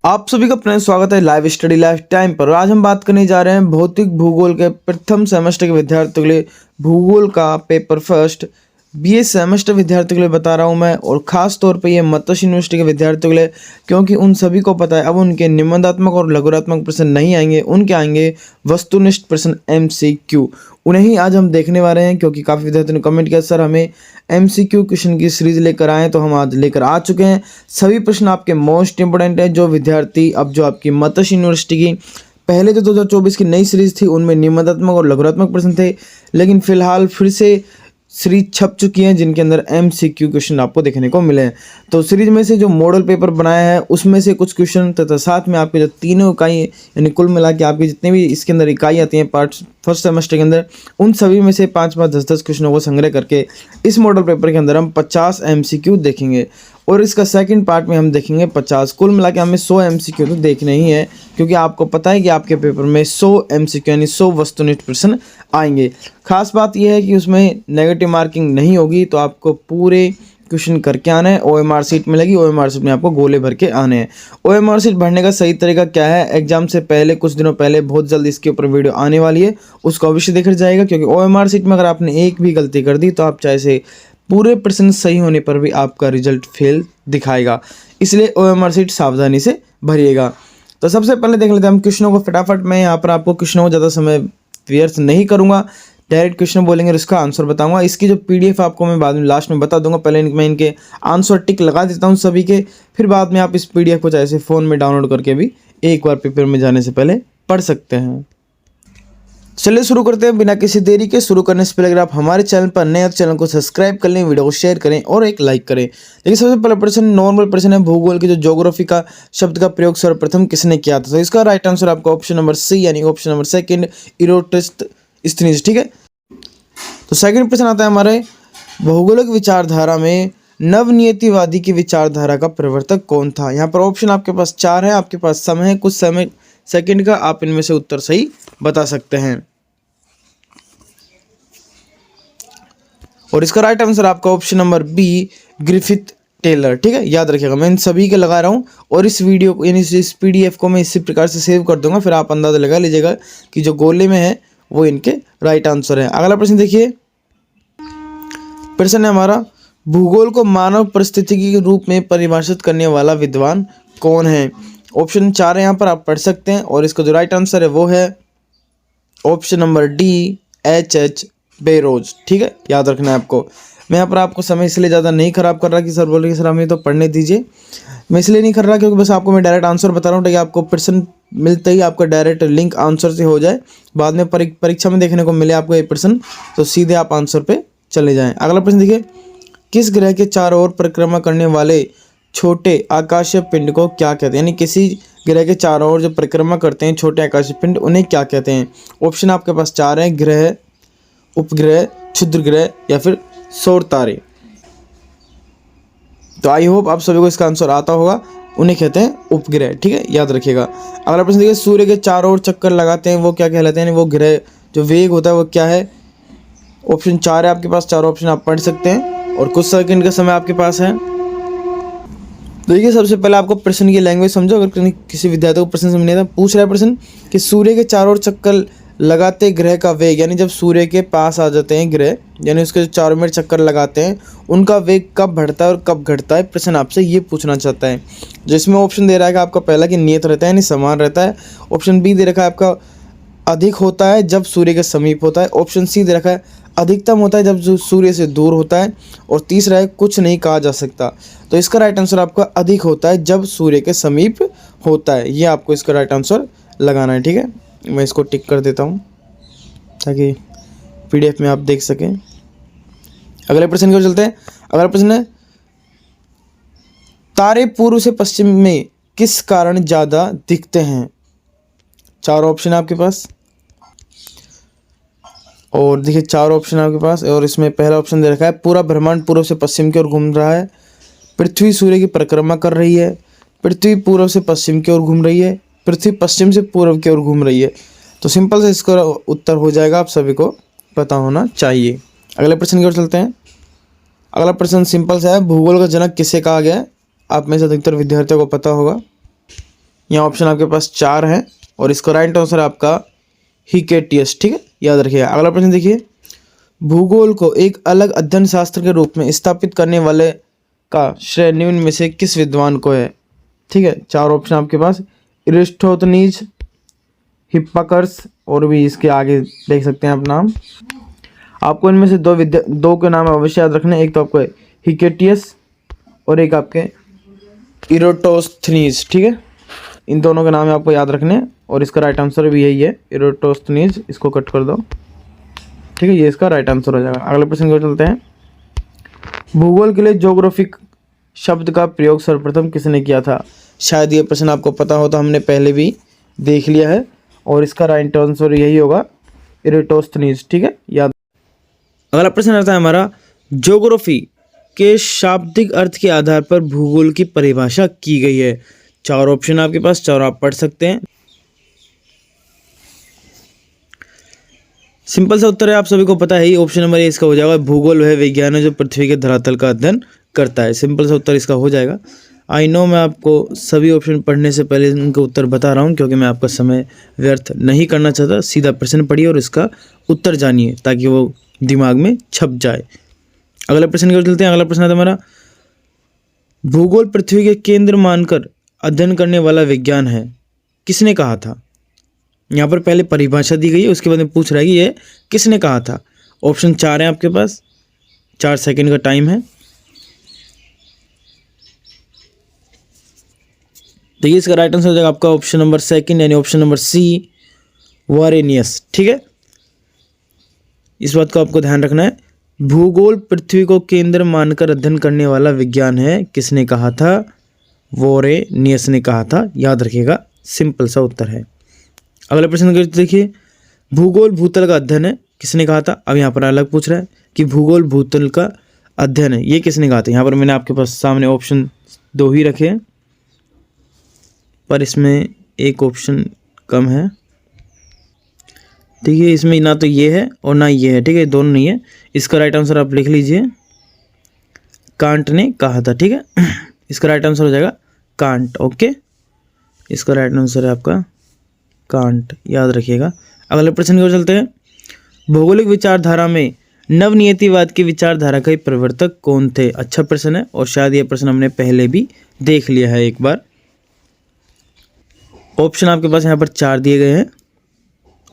आप सभी का पुनः स्वागत है लाइव स्टडी लाइफ टाइम पर। आज हम बात करने जा रहे हैं भौतिक भूगोल के प्रथम सेमेस्टर के विद्यार्थियों के लिए भूगोल का पेपर फर्स्ट। बीए सेमेस्टर विद्यार्थियों के लिए बता रहा हूं मैं, और ख़ास तौर पे ये मत्स्य यूनिवर्सिटी के विद्यार्थियों के लिए, क्योंकि उन सभी को पता है अब उनके निबंधात्मक और लघुरात्मक प्रश्न नहीं आएंगे, उनके आएंगे वस्तुनिष्ठ प्रश्न MCQ। उन्हें ही आज हम देखने वाले हैं, क्योंकि काफ़ी विद्यार्थियों ने कमेंट किया सर हमें MCQ क्वेश्चन की सीरीज लेकर आए, तो हम आज लेकर आ चुके हैं। सभी प्रश्न आपके मोस्ट इंपोर्टेंट है। जो विद्यार्थी अब जो आपकी मत्स्य यूनिवर्सिटी की पहले जो 2024 की नई सीरीज थी उनमें निबंधात्मक और लघुरात्मक प्रश्न थे, लेकिन फिलहाल फिर से सीरीज छप चुकी हैं जिनके अंदर MCQ क्वेश्चन आपको देखने को मिले हैं। तो सीरीज में से जो मॉडल पेपर बनाया है उसमें से कुछ क्वेश्चन तथा साथ में आपके जो तीनों इकाई यानी कुल मिला के आपकी जितने भी इसके अंदर इकाई आती हैं पार्ट फर्स्ट सेमेस्टर के अंदर, उन सभी में से 5-5, 10-10 क्वेश्चनों को संग्रह करके इस मॉडल पेपर के अंदर हम 50 MCQ देखेंगे, और इसका सेकंड पार्ट में हम देखेंगे 50। कुल मिला के हमें 100 MCQ तो देखने ही है, क्योंकि आपको पता है कि आपके पेपर में 100 MCQ यानी 100 वस्तुनिष्ठ प्रश्न आएंगे। खास बात यह है कि उसमें नेगेटिव मार्किंग नहीं होगी, तो आपको पूरे क्वेश्चन करके आना है। OMR सीट मिलेगी, OMR सीट में आपको गोले भर के आने हैं। OMR सीट भरने का सही तरीका क्या है, एग्जाम से पहले कुछ दिनों पहले बहुत जल्द इसके ऊपर वीडियो आने वाली है, उसको अवश्य देखा जाएगा। क्योंकि OMR सीट में अगर आपने एक भी गलती कर दी तो आप चाहे से पूरे प्रश्न सही होने पर भी आपका रिजल्ट फेल दिखाएगा, इसलिए OMR सीट सावधानी से भरिएगा। तो सबसे पहले देख लेते हैं हम क्वेश्चनों को फटाफट। मैं यहाँ पर आपको क्वेश्चनों को ज़्यादा समय व्यर्थ नहीं करूँगा, डायरेक्ट क्वेश्चन बोलेंगे और इसका आंसर बताऊंगा। इसकी जो PDF आपको मैं बाद में लास्ट में बता दूंगा। पहले मैं इनके आंसर टिक लगा देता हूं सभी के, फिर बाद में आप इस PDF को चाहे से फ़ोन में डाउनलोड करके भी एक बार पेपर में जाने से पहले पढ़ सकते हैं। चलिए शुरू करते हैं बिना किसी देरी के। शुरू करने से पहले अगर आप हमारे चैनल पर नए हैं तो चैनल को सब्सक्राइब कर लें, वीडियो को शेयर करें और एक लाइक करें। देखिए सबसे पहला प्रश्न नॉर्मल प्रश्न है, भूगोल के जो ज्योग्राफी का शब्द का प्रयोग सर्वप्रथम किसने किया था। तो इसका राइट आंसर आपका ऑप्शन नंबर C यानी ऑप्शन नंबर सेकंड, इरोस्ट्राटस। ठीक है, तो सेकंड प्रश्न आता है हमारे, भौगोलिक विचारधारा में नवनियतिवादी की विचारधारा का प्रवर्तक कौन था। यहाँ पर ऑप्शन आपके पास 4 है, आपके पास समय है कुछ समय सेकंड का, आप इनमें से उत्तर सही बता सकते हैं। और इसका राइट आंसर आपका option number B Griffith Taylor. ठीक है, याद रखिएगा, मैं इन सभी के लगा रहा हूँ, और इस वीडियो को यानी इस PDF को मैं इसी प्रकार से सेव कर दूंगा, फिर आप अंदाजा लगा लीजिएगा कि जो गोले में है वो इनके राइट आंसर है। अगला प्रश्न देखिए, प्रश्न है हमारा, भूगोल को मानव परिस्थितिकी के रूप में परिभाषित करने वाला विद्वान कौन है। ऑप्शन 4 है यहाँ पर, आप पढ़ सकते हैं, और इसका जो राइट आंसर है वो है option number D H bureaus. ठीक है, याद रखना है आपको। मैं यहाँ पर आपको समय इसलिए ज़्यादा नहीं खराब कर रहा कि सर बोल रहे सर हमें तो पढ़ने दीजिए, मैं इसलिए नहीं कर रहा क्योंकि बस आपको मैं डायरेक्ट आंसर बता रहा हूँ ताकि आपको प्रश्न मिलते ही आपका डायरेक्ट लिंक आंसर से हो जाए, बाद में परीक्षा में देखने को मिले आपको ये प्रश्न, तो सीधे आप आंसर पे चले जाएं। अगला प्रश्न देखिए, किस ग्रह के चारों ओर परिक्रमा करने वाले छोटे आकाशीय पिंड को क्या कहते हैं। यानी किसी ग्रह के चारों ओर जो परिक्रमा करते हैं छोटे आकाशीय पिंड, उन्हें क्या कहते हैं। ऑप्शन आपके पास 4 है, ग्रह, उपग्रह, क्षुद्र ग्रह या फिर सौर तारे। तो आई होप आप सभी को इसका आंसर आता होगा, उन्हें कहते हैं उपग्रह। ठीक है, याद रखिएगा। अगला प्रश्न देखिए, सूर्य के चारों ओर चक्कर लगाते हैं वो क्या कहलाते हैं, यानी वो ग्रह जो वेग होता है वो क्या है। ऑप्शन 4 है आपके पास, 4 ऑप्शन आप पढ़ सकते हैं, और कुछ सेकंड का समय आपके पास है। देखिए सबसे पहले आपको प्रश्न की लैंग्वेज समझो, अगर किसी विद्यार्थी को प्रश्न समझ नहीं आता, पूछ रहा है प्रश्न कि सूर्य के चारों ओर चक्कर लगाते ग्रह का वेग, यानी जब सूर्य के पास आ जाते हैं ग्रह, यानी उसके जो चारों में चक्कर लगाते हैं उनका वेग कब बढ़ता है और कब घटता है, प्रश्न आपसे ये पूछना चाहता है। जिसमें ऑप्शन दे रहा है कि आपका पहला कि नियत रहता है यानी समान रहता है, ऑप्शन B दे रखा है आपका अधिक होता है जब सूर्य के समीप होता है, ऑप्शन C दे रखा है अधिकतम होता है जब सूर्य से दूर होता है, और तीसरा है कुछ नहीं कहा जा सकता। तो इसका राइट आंसर आपका अधिक होता है जब सूर्य के समीप होता है, ये आपको इसका राइट आंसर लगाना है। ठीक है, मैं इसको टिक कर देता हूँ ताकि PDF में आप देख सकें। अगले प्रश्न की ओर चलते हैं। अगला प्रश्न है, तारे पूर्व से पश्चिम में किस कारण ज़्यादा दिखते हैं। 4 ऑप्शन आपके पास, और देखिए 4 ऑप्शन आपके पास, और इसमें पहला ऑप्शन दे रखा है पूरा ब्रह्मांड पूर्व से पश्चिम की ओर घूम रहा है, पृथ्वी सूर्य की परिक्रमा कर रही है, पृथ्वी पूर्व से पश्चिम की ओर घूम रही है, पृथ्वी पश्चिम से पूर्व की ओर घूम रही है। तो सिंपल से इसका उत्तर हो जाएगा, आप सभी को पता होना चाहिए। अगले प्रश्न की ओर चलते हैं। अगला प्रश्न सिंपल सा है, भूगोल का जनक किसे कहा गया है। आप में से अधिकतर विद्यार्थियों को पता होगा। यहाँ ऑप्शन आपके पास 4 हैं और इसका राइट आंसर है आपका हिकेटियस। ठीक है, याद रखिएगा। अगला प्रश्न देखिए, भूगोल को एक अलग अध्ययन शास्त्र के रूप में स्थापित करने वाले का श्रेय निम्न में से किस विद्वान को है? ठीक है, 4 ऑप्शन आपके पास, एरिस्टोथनीज, हिप्पाकर्स और भी इसके आगे देख सकते हैं आप नाम। आपको इनमें से दो के नाम अवश्य याद रखने, एक तो आपको हिकेटियस और एक आपके इरोटोस्थनीज। ठीक है, इन दोनों के नाम आपको याद रखने और इसका राइट आंसर भी यही है, इरोटोस्थनीज। इसको कट कर दो। ठीक है, ये इसका राइट आंसर हो जाएगा। अगले प्रश्न की ओर चलते हैं। भूगोल के लिए ज्योग्राफिक शब्द का प्रयोग सर्वप्रथम किसने किया था? शायद ये प्रश्न आपको पता हो, तो हमने पहले भी देख लिया है और इसका राइट आंसर यही होगा, इरोटोस्थनीज। ठीक है, याद। अगला प्रश्न आता है हमारा, ज्योग्राफी के शाब्दिक अर्थ के आधार पर भूगोल की परिभाषा की गई है। 4 ऑप्शन आपके पास, 4 आप पढ़ सकते हैं। सिंपल सा उत्तर है, आप सभी को पता है ही, ऑप्शन नंबर ए इसका हो जाएगा। भूगोल वह विज्ञान है जो पृथ्वी के धरातल का अध्ययन करता है। सिंपल सा उत्तर इसका हो जाएगा। आई नो मैं आपको सभी ऑप्शन पढ़ने से पहले इनका उत्तर बता रहा हूँ, क्योंकि मैं आपका समय व्यर्थ नहीं करना चाहता। सीधा प्रश्न पढ़िए और इसका उत्तर जानिए ताकि वो दिमाग में छप जाए। अगला प्रश्न की ओर चलते हैं। अगला प्रश्न आता है हमारा, भूगोल पृथ्वी के केंद्र मानकर अध्ययन करने वाला विज्ञान है, किसने कहा था? यहाँ पर पहले परिभाषा दी गई है, उसके बाद में पूछ रहा है कि ये किसने कहा था। ऑप्शन 4 है आपके पास, 4 सेकंड का टाइम है। देखिए, इसका राइट आंसर हो जाएगा आपका ऑप्शन नंबर 2 यानी ऑप्शन नंबर सी, वारेनियस। ठीक है, इस बात को आपको ध्यान रखना है। भूगोल पृथ्वी को केंद्र मानकर अध्ययन करने वाला विज्ञान है, किसने कहा था? वारेनियस ने कहा था, याद रखिएगा। सिंपल सा उत्तर है। अगला प्रश्न देखिए, भूगोल भूतल का अध्ययन है, किसने कहा था? अब यहाँ पर अलग पूछ रहा है कि भूगोल भूतल का अध्ययन है, ये किसने कहा था? यहाँ पर मैंने आपके पास सामने ऑप्शन 2 ही रखे हैं, पर इसमें एक ऑप्शन कम है। ठीक है, इसमें ना तो ये है और ना ये है। ठीक है, दोनों नहीं है। इसका राइट आंसर आप लिख लीजिए, कांट ने कहा था। ठीक है, इसका राइट आंसर हो जाएगा कांट। ओके, इसका राइट आंसर है आपका कांट, याद रखिएगा। अगले प्रश्न की ओर चलते हैं। भौगोलिक विचारधारा में नवनियतिवाद की विचारधारा के प्रवर्तक कौन थे? अच्छा प्रश्न है और शायद ये प्रश्न हमने पहले भी देख लिया है एक बार। ऑप्शन आपके पास यहाँ पर 4 दिए गए हैं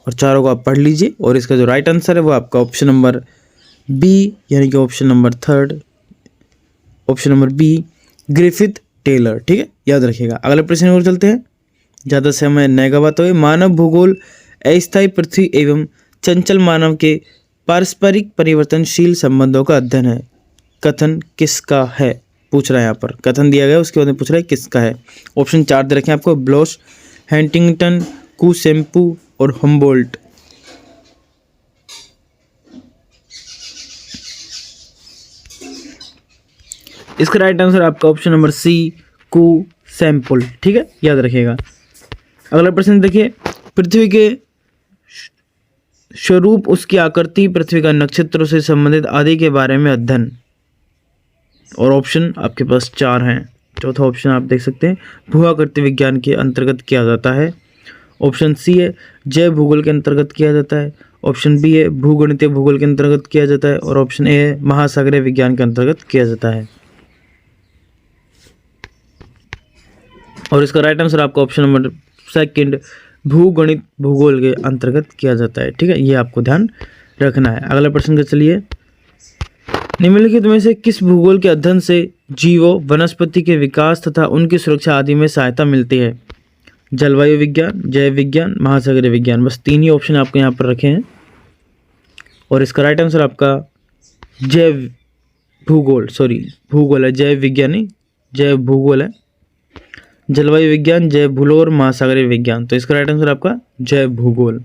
और चारों को आप पढ़ लीजिए और इसका जो राइट आंसर है वो आपका ऑप्शन नंबर बी, यानी कि option number 3, option number B, Griffith Taylor. ठीक है, याद रखिएगा। अगले प्रश्न की ओर चलते हैं, ज़्यादा समय नहीं गवाते हुए। मानव भूगोल अस्थायी पृथ्वी एवं चंचल मानव के पारस्परिक परिवर्तनशील संबंधों का अध्ययन है, कथन किसका है? पूछ रहा है यहाँ पर, कथन दिया गया उसके बाद में पूछ रहा है किसका है। ऑप्शन 4 दे रखे हैं आपको, ब्लोश, हैंटिंगटन, कुसेम्पू और हम्बोल्ट। इसका राइट आंसर आपका ऑप्शन नंबर सी, कुसेम्पल। ठीक है, याद रखिएगा। अगला प्रश्न देखिए, पृथ्वी के स्वरूप, उसकी आकृति, पृथ्वी का नक्षत्रों से संबंधित आदि के बारे में अध्ययन, और ऑप्शन आपके पास 4 हैं। चौथा ऑप्शन आप देख सकते हैं, भू आकृति विज्ञान के अंतर्गत किया जाता है। ऑप्शन सी है जैव भूगोल के अंतर्गत किया जाता है। ऑप्शन बी है भूगणितीय भूगोल के अंतर्गत किया जाता है और ऑप्शन ए है महासागरीय विज्ञान के अंतर्गत किया जाता है। और इसका राइट आंसर आपका ऑप्शन नंबर 2, भूगणित भूगोल के अंतर्गत किया जाता है। ठीक है, ये आपको ध्यान रखना है। अगला प्रश्न का चलिए, निम्नलिखित में से किस भूगोल के अध्ययन से जीवों, वनस्पति के विकास तथा उनकी सुरक्षा आदि में सहायता मिलती है? जलवायु विज्ञान, जैव विज्ञान, महासागरीय विज्ञान। बस 3 ही ऑप्शन आपको यहाँ पर रखे हैं और इसका राइट आंसर आपका जैव भूगोल, सॉरी भूगोल है, जैव विज्ञान नहीं, जैव भूगोल है। जलवायु विज्ञान, जैव भूगोल और महासागरीय विज्ञान, तो इसका राइट आंसर आपका जैव भूगोल।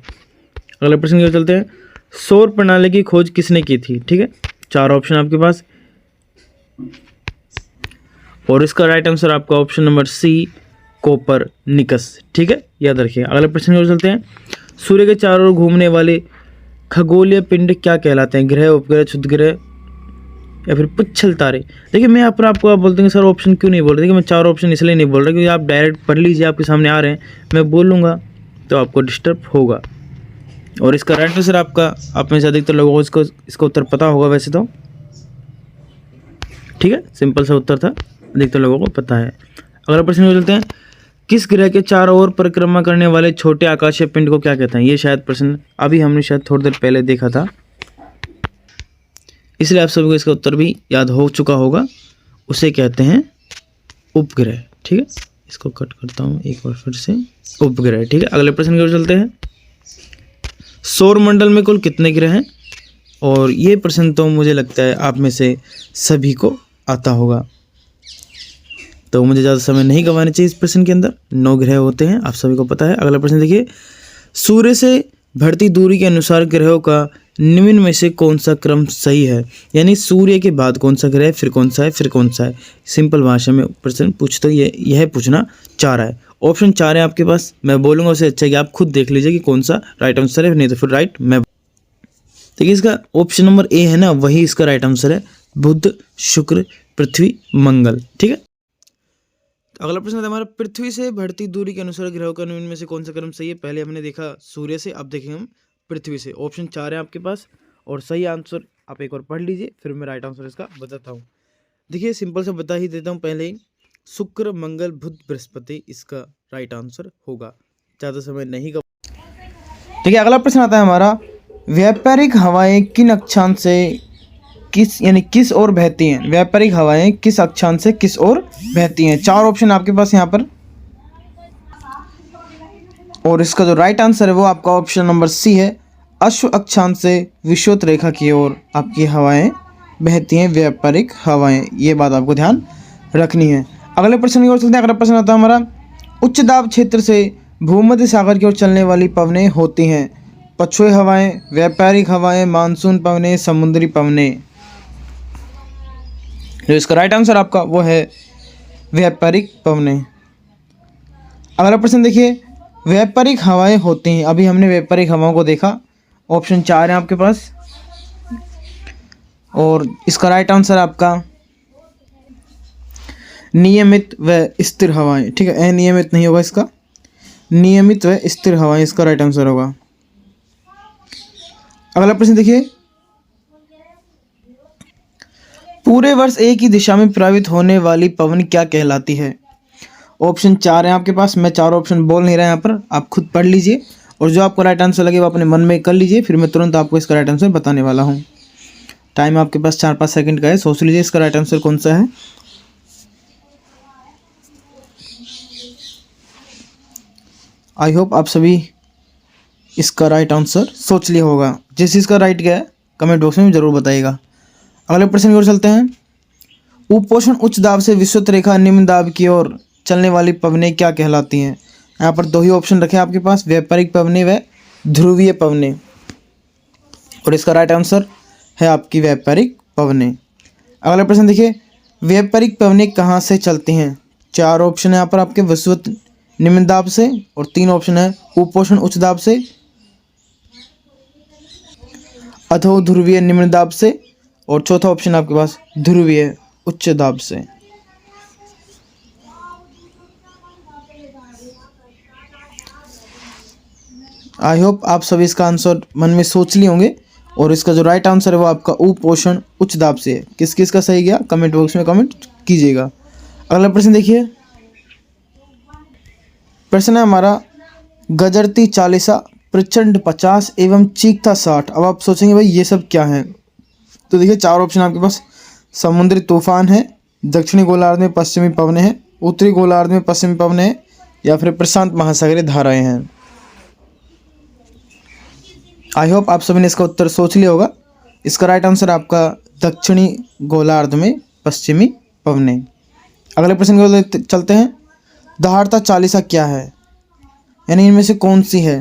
अगले प्रश्न की ओर चलते हैं, सौर प्रणाली की खोज किसने की थी? ठीक है, 4 ऑप्शन आपके पास और इसका राइट आंसर आपका ऑप्शन नंबर सी, कोपरनिकस। ठीक है, याद रखिए। अगले प्रश्न की ओर चलते हैं, सूर्य के चारों ओर घूमने वाले खगोलीय पिंड क्या कहलाते हैं? ग्रह, उपग्रह, क्षुद्र ग्रह या फिर पुच्छल तारे। देखिए मैं यहाँ पर आपको आप बोलते हैं सर ऑप्शन क्यों नहीं बोल रहे, देखिए मैं 4 ऑप्शन इसलिए नहीं बोल रहा क्योंकि आप डायरेक्ट पढ़ लीजिए, आपके सामने आ रहे हैं, मैं बोलूँगा तो आपको डिस्टर्ब होगा। और इसका राइट आंसर आपका, आप में से अधिकतर लोगों को इसका उत्तर पता होगा वैसे तो, ठीक है, सिंपल सा उत्तर था, अधिकतर लोगों को पता है। अगला प्रश्न को चलते हैं, किस ग्रह के चारों ओर परिक्रमा करने वाले छोटे आकाशीय पिंड को क्या कहते हैं। ये शायद प्रश्न अभी हमने शायद थोड़ी देर पहले देखा था, इसलिए आप सभी को इसका उत्तर भी याद हो चुका होगा। उसे कहते हैं उपग्रह, ठीक है। इसको कट करता हूँ एक बार फिर से, उपग्रह, ठीक है। अगले प्रश्न की ओर चलते हैं, सौर मंडल में कुल कितने ग्रह हैं। और ये प्रश्न तो मुझे लगता है आप में से सभी को आता होगा, तो मुझे ज़्यादा समय नहीं गंवाना चाहिए इस प्रश्न के अंदर। 9 ग्रह होते हैं, आप सभी को पता है। अगला प्रश्न देखिए, सूर्य से बढ़ती दूरी के अनुसार ग्रहों का निम्न में से कौन सा क्रम सही है। यानी सूर्य के बाद कौन सा ग्रह, फिर कौन सा है, फिर कौन सा है। सिंपल भाषा में प्रश्न पूछ तो यह पूछना चाह रहा है। ऑप्शन 4 है आपके पास, मैं बोलूँगा उससे अच्छा कि आप खुद देख लीजिए कि कौन सा राइट आंसर है, नहीं तो फिर राइट मैं। देखिए इसका ऑप्शन नंबर ए है ना, वही इसका राइट आंसर है, बुध, शुक्र, पृथ्वी, मंगल, ठीक है। अगला प्रश्न है हमारा, पृथ्वी से बढ़ती दूरी के अनुसार ग्रहों का निम्न में से कौन सा क्रम सही है। पहले हमने देखा सूर्य से, अब देखेंगे हम पृथ्वी से। ऑप्शन 4 है आपके पास और सही आंसर आप एक बार पढ़ लीजिए, फिर मैं राइट आंसर इसका बताता हूँ। देखिए सिंपल सा बता ही देता हूँ पहले ही, शुक्र, मंगल, बुध, बृहस्पति इसका राइट आंसर होगा। ज़्यादा समय नहीं। देखिए अगला प्रश्न आता है हमारा, व्यापारिक हवाएं किन अक्षांश से किस ओर बहती हैं। व्यापारिक हवाएं किस अक्षांश से किस ओर बहती हैं। 4 ऑप्शन आपके पास यहाँ पर, और इसका जो राइट आंसर है वो आपका ऑप्शन नंबर सी है, अश्व अक्षांश से विषुवत रेखा की ओर आपकी हवाएं बहती हैं, व्यापारिक हवाएं। ये बात आपको ध्यान रखनी है। अगले प्रश्न की ओर चलते हैं। अगला प्रश्न आता है हमारा, उच्च दाब क्षेत्र से भूमध्य सागर की ओर चलने वाली पवनें होती हैं। पछुए हवाएं, व्यापारिक हवाएं, मानसून पवनें, समुद्री पवनें। जो इसका राइट आंसर आपका वो है व्यापारिक पवनें। अगला प्रश्न देखिए, व्यापारिक हवाएं होती हैं, अभी हमने व्यापारिक हवाओं को देखा। ऑप्शन 4 है आपके पास और इसका राइट आंसर आपका नियमित व स्थिर हवाएं, ठीक है। अनियमित नहीं होगा इसका, नियमित व स्थिर हवाएं इसका राइट आंसर होगा। अगला प्रश्न देखिए, पूरे वर्ष एक ही दिशा में प्रवाहित होने वाली पवन क्या कहलाती है। ऑप्शन 4 है आपके पास, मैं 4 ऑप्शन बोल नहीं रहा यहाँ पर, आप खुद पढ़ लीजिए और जो आपको राइट आंसर लगे वो अपने मन में कर लीजिए, फिर मैं तुरंत आपको इसका राइट आंसर बताने वाला हूँ। टाइम आपके पास 4-5 सेकंड का है, सोच लीजिए इसका राइट आंसर कौन सा है। आई होप आप सभी इसका राइट आंसर सोच लिया होगा। जिस इसका राइट क्या है कमेंट बॉक्स में जरूर बताइएगा। अगले प्रश्न की ओर चलते हैं, उपोषण उच्च दाब से विषुवत रेखा निम्न दाब की ओर चलने वाली पवनें क्या कहलाती हैं। यहाँ पर 2 ही ऑप्शन रखे आपके पास, व्यापारिक पवनें व ध्रुवीय पवनें, और इसका राइट आंसर है आपकी व्यापारिक पवनें। अगला प्रश्न देखिए, व्यापारिक पवनें कहाँ से चलती हैं। 4 ऑप्शन है यहाँ पर आपके, विषुवत निम्न दाब से, और 3 ऑप्शन है उपोषण उच्च दाब से, अथवा ध्रुवीय निम्न दाब से, और चौथा ऑप्शन आपके पास ध्रुवीय उच्च दाब से। आई होप आप सभी इसका आंसर मन में सोच लिए होंगे, और इसका जो राइट आंसर है वो आपका उपोषण उच्च दाब से है। किस किस का सही गया कमेंट बॉक्स में कमेंट कीजिएगा। अगला प्रश्न देखिए, प्रश्न है हमारा, गजरती 40, प्रचंड 50 एवं चीखता 60। अब आप सोचेंगे भाई ये सब क्या है, तो देखिए 4 ऑप्शन आपके पास, समुद्री तूफान है, दक्षिणी गोलार्ध में पश्चिमी पवनें हैं, उत्तरी गोलार्ध में पश्चिमी पवनें हैं, या फिर प्रशांत महासागरीय धाराएं हैं। आई होप आप सभी ने इसका उत्तर सोच लिया होगा। इसका राइट आंसर आपका दक्षिणी गोलार्ध में पश्चिमी पवनें। अगले प्रश्न को चलते हैं, दहाड़ता 40 क्या है, यानी इनमें से कौन सी है।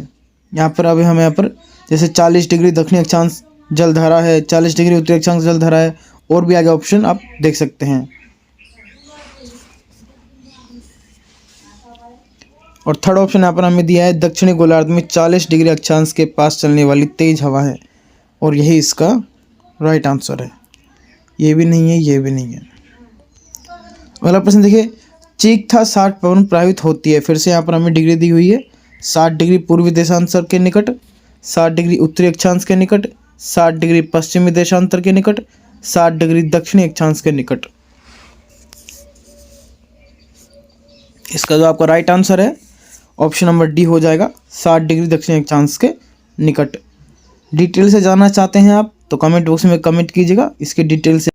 यहाँ पर अभी हम यहाँ पर जैसे 40 डिग्री दक्षिणी अक्षांश जलधारा है, 40 डिग्री उत्तरी अक्षांश जलधारा है, और भी आगे ऑप्शन आप देख सकते हैं। और थर्ड ऑप्शन यहाँ पर हमें दिया है, दक्षिणी गोलार्ध में 40 डिग्री अक्षांश के पास चलने वाली तेज हवा है, और यही इसका राइट आंसर है। ये भी नहीं है, ये भी नहीं है। अगला प्रश्न देखिए, चीकथा 60 पवन प्रभावित होती है। फिर से यहाँ पर हमें डिग्री दी हुई है, 60 डिग्री पूर्वी देशांतर के निकट, 60 डिग्री उत्तरी अक्षांश के निकट, 60 डिग्री पश्चिमी देशांतर के निकट, 60 डिग्री दक्षिणी अक्षांश के निकट। इसका जो आपका राइट आंसर है ऑप्शन नंबर डी हो जाएगा, 60 डिग्री दक्षिणी अक्षांश के निकट। डिटेल से जानना चाहते हैं आप तो कमेंट बॉक्स में कमेंट कीजिएगा इसके डिटेल से।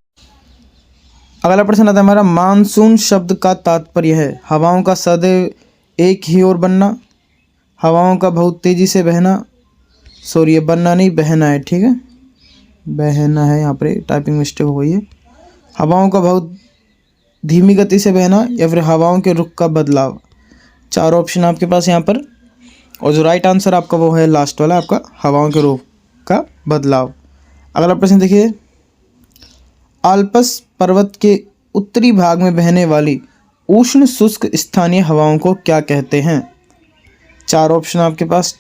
अगला प्रश्न आता है हमारा, मानसून शब्द का तात्पर्य है हवाओं का सदैव एक ही ओर बनना, हवाओं का बहुत तेजी से बहना, सॉरी ये बनना नहीं बहना है, ठीक है, बहना है, यहाँ पर टाइपिंग मिस्टेक हो गई है। हवाओं का बहुत धीमी गति से बहना या फिर हवाओं के रुख का बदलाव। 4 ऑप्शन आपके पास यहाँ पर, और जो राइट आंसर आपका वो है लास्ट वाला आपका, हवाओं के रुख का बदलाव। अगला प्रश्न देखिए, आल्प्स पर्वत के उत्तरी भाग में बहने वाली उष्ण शुष्क स्थानीय हवाओं को क्या कहते हैं। 4 ऑप्शन आपके पास,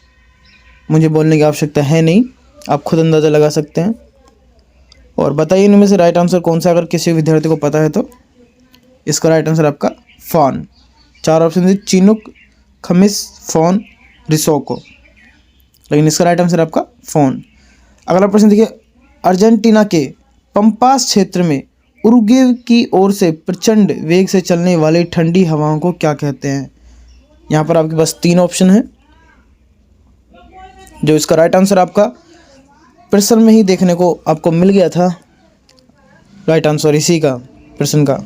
मुझे बोलने की आवश्यकता है नहीं, आप खुद अंदाज़ा लगा सकते हैं। और बताइए इनमें से राइट आंसर कौन सा, अगर किसी विद्यार्थी को पता है तो। इसका राइट आंसर आपका फॉन। 4 ऑप्शन थे, चिनुक, खमिस, फॉन, रिसोको, लेकिन इसका राइट आंसर आपका फॉन। अगला प्रश्न देखिए, अर्जेंटीना के पंपास क्षेत्र में उरुग्वे की ओर से प्रचंड वेग से चलने वाली ठंडी हवाओं को क्या कहते हैं। यहाँ पर आपके पास 3 ऑप्शन हैं, जो इसका राइट आंसर आपका प्रश्न में ही देखने को आपको मिल गया था। राइट आंसर इसी का प्रश्न का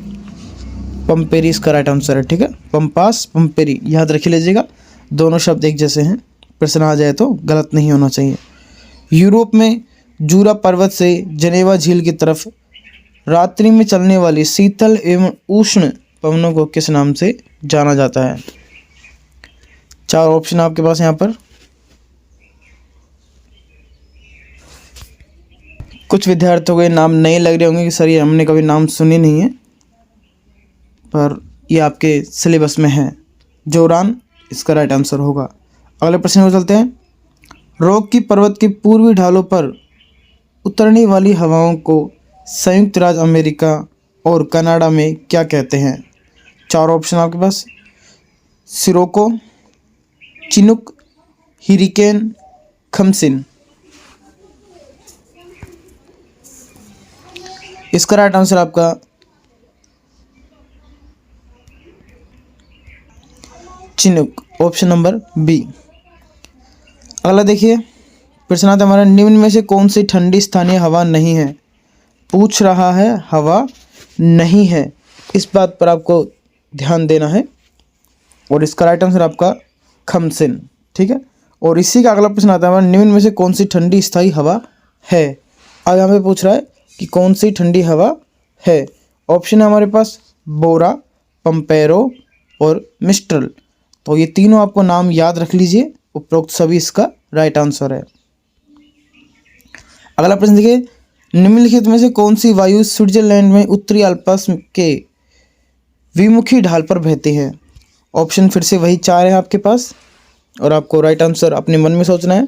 पंपेरी इसका राइट आंसर है, ठीक है, पंपास पंपेरी, याद रख लीजिएगा, दोनों शब्द एक जैसे हैं, प्रश्न आ जाए तो गलत नहीं होना चाहिए। यूरोप में जूरा पर्वत से जनेवा झील की तरफ रात्रि में चलने वाली शीतल एवं उष्ण पवनों को किस नाम से जाना जाता है। 4 ऑप्शन आपके पास यहाँ पर। कुछ विद्यार्थियों को ये नाम नए लग रहे होंगे कि सर ये हमने कभी नाम सुने नहीं है, पर ये आपके सिलेबस में है। जोरान इसका राइट आंसर होगा। अगले प्रश्न को चलते हैं, रॉकी पर्वत की पूर्वी ढालों पर उतरने वाली हवाओं को संयुक्त राज्य अमेरिका और कनाडा में क्या कहते हैं। 4 ऑप्शन आपके पास, सिरोको, चिनुक, हिरिकेन, खमसिन। इसका राइट आंसर आपका चिनुक, ऑप्शन नंबर बी। अगला देखिए, प्रश्न आता है हमारा, निम्न में से कौन सी ठंडी स्थानीय हवा नहीं है। पूछ रहा है हवा नहीं है, इस बात पर आपको ध्यान देना है, और इसका राइट आंसर आपका खमसिन, ठीक है। और इसी का अगला प्रश्न आता है हमारा, निम्न में से कौन सी ठंडी स्थायी हवा है। अब यहाँ पे पूछ रहा है कि कौन सी ठंडी हवा है। ऑप्शन है हमारे पास बोरा, पंपेरो और मिस्ट्रल। तो ये तीनों आपको नाम याद रख लीजिए, उपरोक्त सभी इसका राइट आंसर है। अगला प्रश्न देखिए, निम्नलिखित में से कौन सी वायु स्विट्जरलैंड में उत्तरी अल्प्स के विमुखी ढाल पर बहती है। ऑप्शन फिर से वही 4 है आपके पास, और आपको राइट आंसर अपने मन में सोचना है।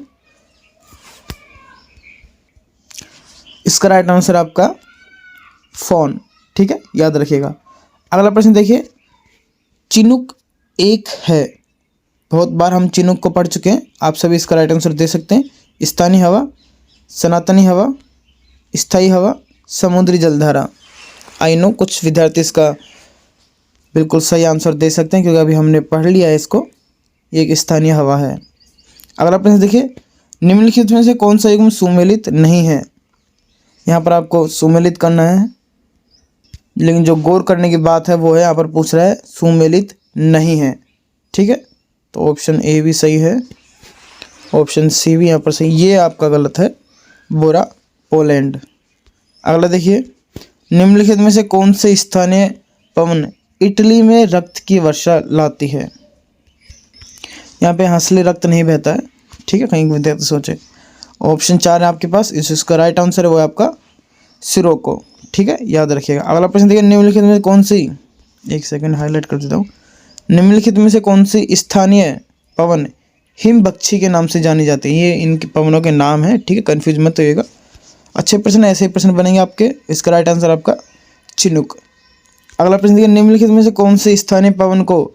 इसका राइट आंसर आपका फॉन, ठीक है, याद रखिएगा। अगला प्रश्न देखिए, चिनुक एक है, बहुत बार हम चिनुक को पढ़ चुके हैं, आप सभी इसका राइट आंसर दे सकते हैं। स्थानीय हवा, सनातनी हवा, स्थायी हवा, समुद्री जलधारा। आई नो कुछ विद्यार्थी इसका बिल्कुल सही आंसर दे सकते हैं क्योंकि अभी हमने पढ़ लिया है इसको, ये एक स्थानीय हवा है। अगला प्रश्न देखिए, निम्नलिखित में से कौन सा युग्म सुमेलित नहीं है। यहाँ पर आपको सुमेलित करना है, लेकिन जो गौर करने की बात है वो है यहाँ पर पूछ रहा है सुमेलित नहीं है, ठीक है। तो ऑप्शन ए भी सही है, ऑप्शन सी भी यहाँ पर सही, ये आपका गलत है, बोरा पोलैंड। अगला देखिए, निम्नलिखित में से कौन से स्थानीय पवन इटली में रक्त की वर्षा लाती है। यहाँ पे हंसले रक्त नहीं बहता है, ठीक है, कहीं विद्यार्थी सोचे। ऑप्शन 4 है आपके पास, इसका राइट आंसर है वो आपका सिरोको, ठीक है, याद रखिएगा। अगला प्रश्न देखिए, निम्नलिखित में कौन सी, एक सेकंड हाईलाइट कर देता हूँ, निम्नलिखित में से कौन सी स्थानीय पवन हिमबक्षी के नाम से जानी जाती है। ये इनके पवनों के नाम है, ठीक है, कन्फ्यूज मत होइएगा। अच्छे प्रश्न, ऐसे प्रश्न बनेंगे आपके। इसका राइट आंसर आपका चिनुक। अगला प्रश्न देखिए, निम्नलिखित में से कौन से स्थानीय पवन को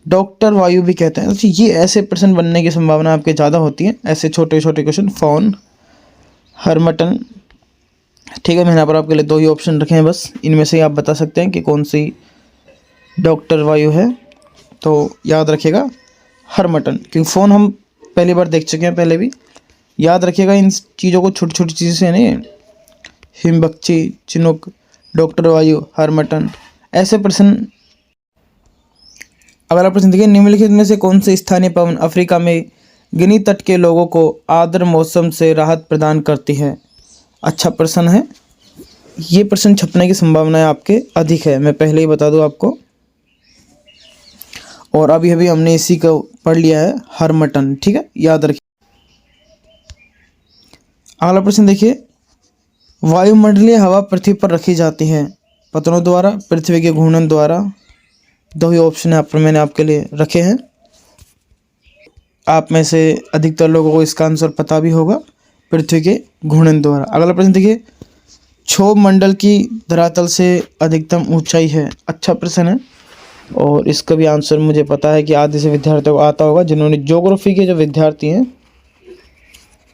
डॉक्टर वायु भी कहते हैं? तो ये ऐसे प्रश्न बनने की संभावना आपके ज़्यादा होती है, ऐसे छोटे छोटे क्वेश्चन। फॉन, हरमटन, ठीक है। मैंने यहाँ पर आपके लिए 2 ही ऑप्शन रखे हैं बस, इनमें से आप बता सकते हैं कि कौन सी डॉक्टर वायु है। तो याद रखिएगा हरमटन, क्योंकि फ़ोन हम पहली बार देख चुके हैं पहले भी। याद रखिएगा इन चीज़ों को, छोटी छोटी चीज़ें से नहीं। हिमबख्शी, चिनुक, डॉक्टर वायु, हरमटन, ऐसे प्रश्न। अगला प्रश्न देखिए, निम्नलिखित में से कौन से स्थानीय पवन अफ्रीका में गिनी तट के लोगों को आर्द्र मौसम से राहत प्रदान करती है? अच्छा प्रश्न है, ये प्रश्न छपने की संभावनाएं आपके अधिक है, मैं पहले ही बता दूं आपको। और अभी अभी हमने इसी को पढ़ लिया है, हरमटन, ठीक है, याद रखिए। अगला प्रश्न देखिए, वायुमंडलीय हवा पृथ्वी पर रखी जाती है पतनों द्वारा, पृथ्वी के घूर्णन द्वारा? 2 ही ऑप्शन यहाँ पर मैंने आपके लिए रखे हैं। आप में से अधिकतर लोगों को इसका आंसर पता भी होगा, पृथ्वी के घूर्णन द्वारा। अगला प्रश्न देखिए, क्षोभ मंडल की धरातल से अधिकतम ऊंचाई है? अच्छा प्रश्न है, और इसका भी आंसर मुझे पता है कि आधे से विद्यार्थियों को आता होगा। जिन्होंने ज्योग्राफी के जो विद्यार्थी हैं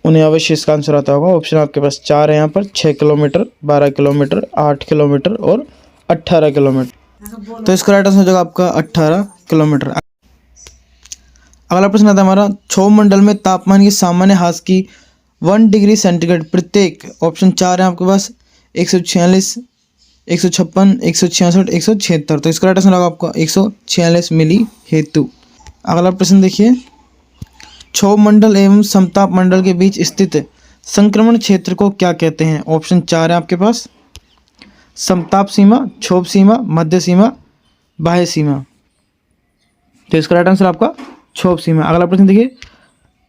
उन्हें अवश्य इसका आंसर आता होगा। ऑप्शन आपके पास 4 है यहाँ पर, 6 किलोमीटर, 12 किलोमीटर, 8 किलोमीटर और 18 किलोमीटर। तो इसका राइट आंसर हो जाएगा आपका 18 किलोमीटर। अगला प्रश्न आता है हमारा, क्षोभ मंडल में तापमान की सामान्य ह्रास की 1 डिग्री सेंटीग्रेड प्रत्येक, ऑप्शन 4 है आपके पास, 146, 156, 166, 176। तो इसका राइट आंसर होगा आपका 146 मिली हेतु। अगला प्रश्न देखिए, क्षोभ मंडल एवं समताप मंडल के बीच स्थित संक्रमण क्षेत्र को क्या कहते हैं? ऑप्शन 4 है आपके पास, समताप सीमा, क्षोभ सीमा, मध्य सीमा, बाह्य सीमा। तो इसका राइट आंसर आपका क्षोभ सीमा। अगला प्रश्न देखिए,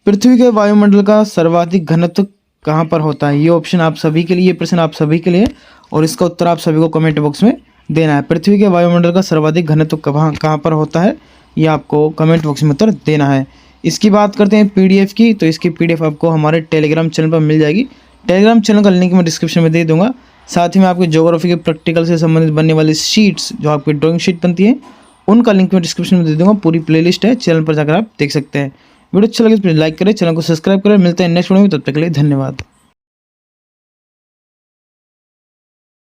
पृथ्वी के वायुमंडल का सर्वाधिक घनत्व कहाँ पर होता है? ये ऑप्शन आप सभी के लिए, ये प्रश्न आप सभी के लिए, और इसका उत्तर आप सभी को कमेंट बॉक्स में देना है। पृथ्वी के वायुमंडल का सर्वाधिक घनत्व कहाँ पर होता है, ये आपको कमेंट बॉक्स में उत्तर देना है। इसकी बात करते हैं पीडीएफ की, तो इसकी पीडीएफ आपको हमारे टेलीग्राम चैनल पर मिल जाएगी। टेलीग्राम चैनल का लिंक मैं डिस्क्रिप्शन में दे दूंगा। साथ ही मैं आपकी ज्योग्राफी के प्रैक्टिकल से संबंधित बनने वाली शीट्स, जो आपकी ड्राइंग शीट बनती है, उनका लिंक मैं डिस्क्रिप्शन में दे दूंगा। पूरी प्लेलिस्ट है, चैनल पर जाकर आप देख सकते हैं। वीडियो अच्छा लगे तो लाइक करें, चैनल को सब्सक्राइब करें। मिलते हैं नेक्स्ट वीडियो में, तब तक के लिए धन्यवाद।